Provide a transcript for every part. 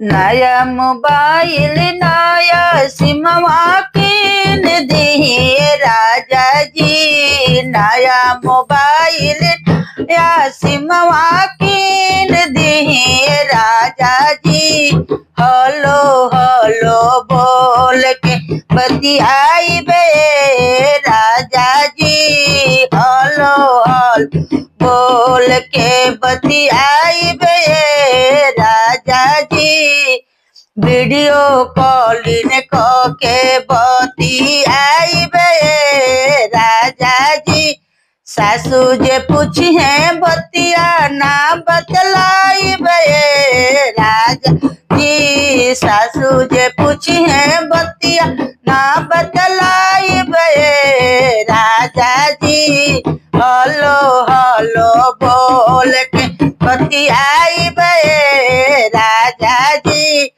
नया मोबाइल नया सिमवा किन दिए राजा जी। नया मोबाइल नया सिमवा किन दिए राजा जी। हलो हलो बोल के बतियाई बे राजा जी। हलो हलो बोल के बतियाई बे राजा जी। वीडियो कॉलिंग के बतियाई बे राजा जी। सासू जे पूछी है बतिया ना बतलाई बे राजा जी। सासू जे पूछी है बतिया ना बतलाई बे राजा जी। हलो हलो बोल के बतियाई बे राजा जी।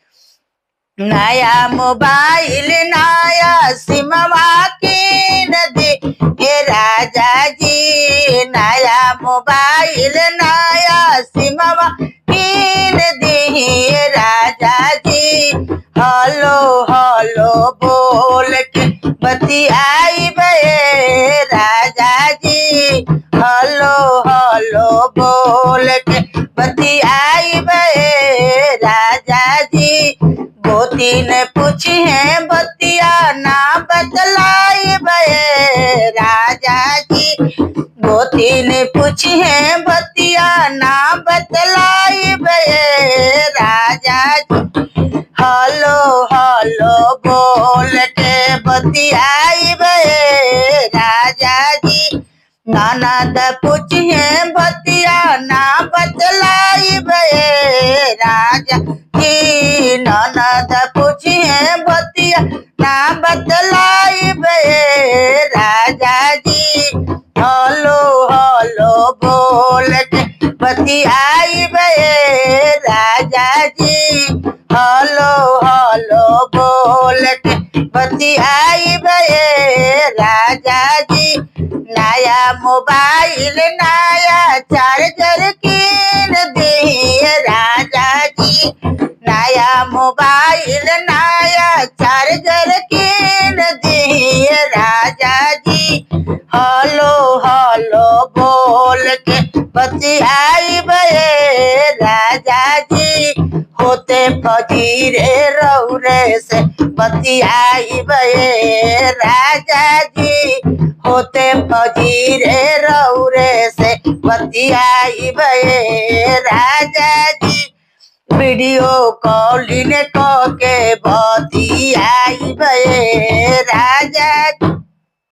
नया मोबाइल नया सिमवा किन दिए राजा जी। नया मोबाइल नया सिमवा किन दिए राजा जी। हलो हलो बोल के बतियाई बे राजा जी। हलो हलो बोल के बतियाई बे राजा जी। गोती ने पूछी है बतिया ना बतलाई बे राजा जी। गोती ने पूछी है बतिया ना बतलाई बे राजा जी। हलो हलो बोल के बतियाई बे राजा जी। ननद पूछी है बतिया ना बतलाई बे राजा जी। ननद पूछी है बतिया ना बतलाई बे राजा जी। हलो हलो बोल के बतियाई बे राजा जी। हलो हलो बोल के बतियाई बे राजा जी। नया मोबाइल नया चार्जर किन दिए राजा जी। नया मोबाइल नया चार्जर किन दिए राजा जी। हलो हलो बोल के बतियाई बे राजा जी। होते फजीरे रौरे से बतियाई बे राजा जी। होते फजीरे रौरे से बतियाई बे राजा जी। वीडियो कॉलिंग के बतियाई बे राजा